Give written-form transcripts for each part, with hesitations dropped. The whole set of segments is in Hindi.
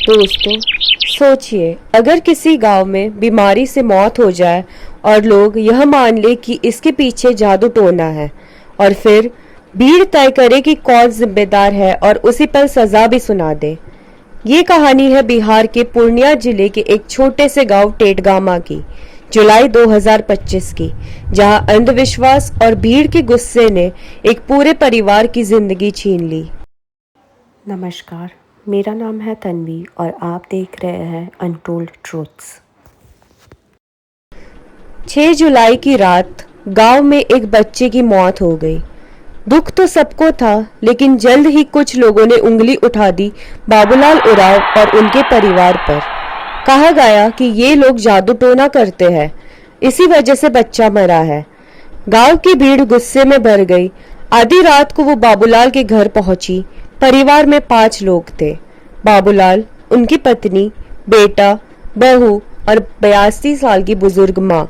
दोस्तों, सोचिए अगर किसी गांव में बीमारी से मौत हो जाए और लोग यह मान ले कि इसके पीछे जादू टोना है और फिर भीड़ तय करे कि कौन जिम्मेदार है और उसी पर सजा भी सुना दे। ये कहानी है बिहार के पूर्णिया जिले के एक छोटे से गांव टेटगामा की, जुलाई 2025 की, जहां अंधविश्वास और भीड़ के गुस्से ने एक पूरे परिवार की जिंदगी छीन ली। नमस्कार, मेरा नाम है तन्वी और आप देख रहे हैं अनटोल्ड ट्रूथ्स। 6 जुलाई की रात गांव में एक बच्चे की मौत हो गई। दुख तो सबको था, लेकिन जल्द ही कुछ लोगों ने उंगली उठा दी बाबूलाल उरांव और उनके परिवार पर। कहा गया कि ये लोग जादू टोना करते हैं, इसी वजह से बच्चा मरा है। गांव की भीड़ गुस्से में भर गई। आधी रात को वो बाबूलाल के घर पहुंची। परिवार में 5 लोग थे: बाबूलाल, उनकी पत्नी, बेटा, बहू और 82 साल की बुजुर्ग माँ।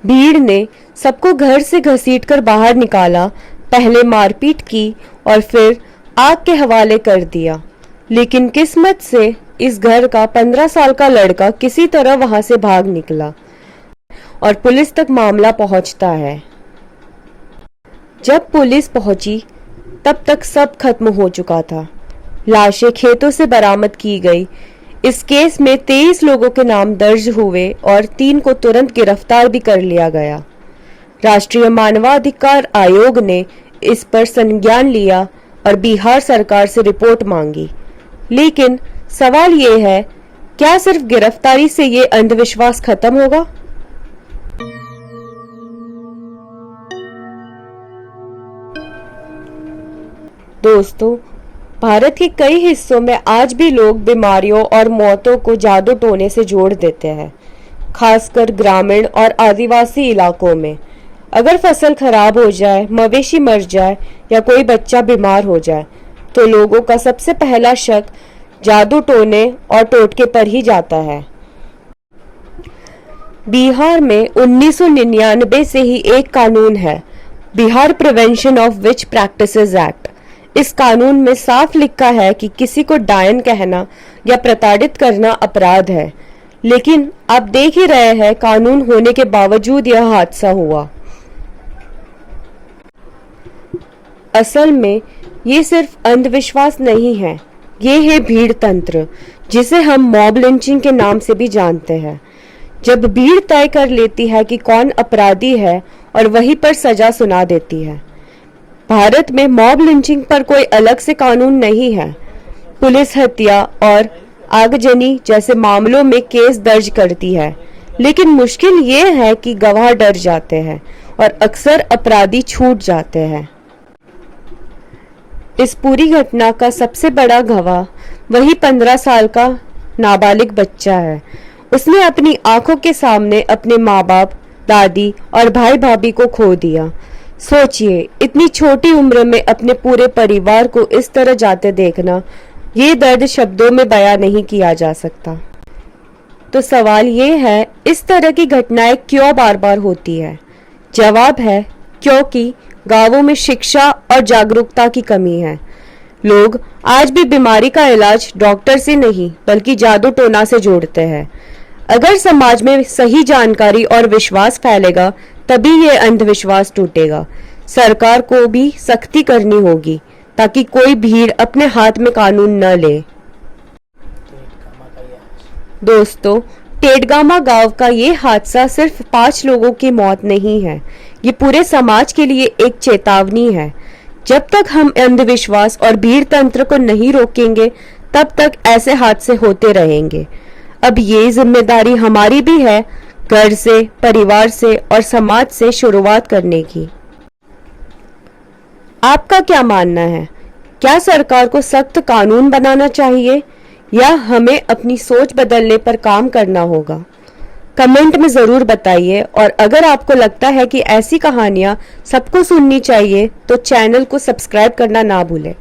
भीड़ ने सबको घर से घसीटकर बाहर निकाला, पहले मारपीट की और फिर आग के हवाले कर दिया। लेकिन किस्मत से इस घर का 15 साल का लड़का किसी तरह वहां से भाग निकला और पुलिस तक मामला पहुंचता है। जब पुलिस पहुंची तब तक सब खत्म हो चुका था। लाशें खेतों से बरामद की गई। इस केस में 23 लोगों के नाम दर्ज हुए और 3 को तुरंत गिरफ्तार भी कर लिया गया। राष्ट्रीय मानवाधिकार आयोग ने इस पर संज्ञान लिया और बिहार सरकार से रिपोर्ट मांगी। लेकिन सवाल ये है, क्या सिर्फ गिरफ्तारी से ये अंधविश्वास खत्म होगा? दोस्तों, भारत के कई हिस्सों में आज भी लोग बीमारियों और मौतों को जादू टोने से जोड़ देते हैं, खासकर ग्रामीण और आदिवासी इलाकों में। अगर फसल खराब हो जाए, मवेशी मर जाए या कोई बच्चा बीमार हो जाए तो लोगों का सबसे पहला शक जादू टोने और टोटके पर ही जाता है। बिहार में 1999 से ही एक कानून है, Bihar prevention of which practices act. इस कानून में साफ लिखा है कि किसी को डायन कहना या प्रताड़ित करना अपराध है। लेकिन आप देख ही रहे हैं, कानून होने के बावजूद यह हादसा हुआ। असल में ये सिर्फ अंधविश्वास नहीं है, ये है भीड़ तंत्र, जिसे हम मॉब लिंचिंग के नाम से भी जानते हैं। जब भीड़ तय कर लेती है कि कौन अपराधी है और वहीं पर सजा सुना देती है। भारत में मॉब लिंचिंग पर कोई अलग से कानून नहीं है। पुलिस हत्या और आगजनी जैसे मामलों में केस दर्ज करती है, लेकिन मुश्किल ये है कि गवाह डर जाते हैं और अक्सर अपराधी छूट जाते हैं। इस पूरी घटना का सबसे बड़ा गवाह वही 15 साल का नाबालिग बच्चा है। उसने अपनी आंखों के सामने अपने माँ बाप, दादी और भाई भाभी को खो दिया। सोचिए, इतनी छोटी उम्र में अपने पूरे परिवार को इस तरह जाते देखना, ये दर्द शब्दों में बयां नहीं किया जा सकता। तो सवाल ये है, इस तरह की घटनाएं क्यों बार बार होती है? जवाब है, क्योंकि गांवों में शिक्षा और जागरूकता की कमी है। लोग आज भी बीमारी का इलाज डॉक्टर से नहीं बल्कि जादू टोना से जोड़ते हैं। अगर समाज में सही जानकारी और विश्वास फैलेगा, तभी ये अंधविश्वास टूटेगा। सरकार को भी सख्ती करनी होगी ताकि कोई भीड़ अपने हाथ में कानून न ले। दोस्तों, टेटगामा गांव का ये हादसा सिर्फ 5 लोगों की मौत नहीं है, ये पूरे समाज के लिए एक चेतावनी है। जब तक हम अंधविश्वास और भीड़ तंत्र को नहीं रोकेंगे, तब तक ऐसे हादसे होते रहेंगे। अब ये जिम्मेदारी हमारी भी है, घर से, परिवार से और समाज से शुरुआत करने की। आपका क्या मानना है? क्या सरकार को सख्त कानून बनाना चाहिए या हमें अपनी सोच बदलने पर काम करना होगा? कमेंट में जरूर बताइए, और अगर आपको लगता है कि ऐसी कहानियां सबको सुननी चाहिए तो चैनल को सब्सक्राइब करना ना भूलें।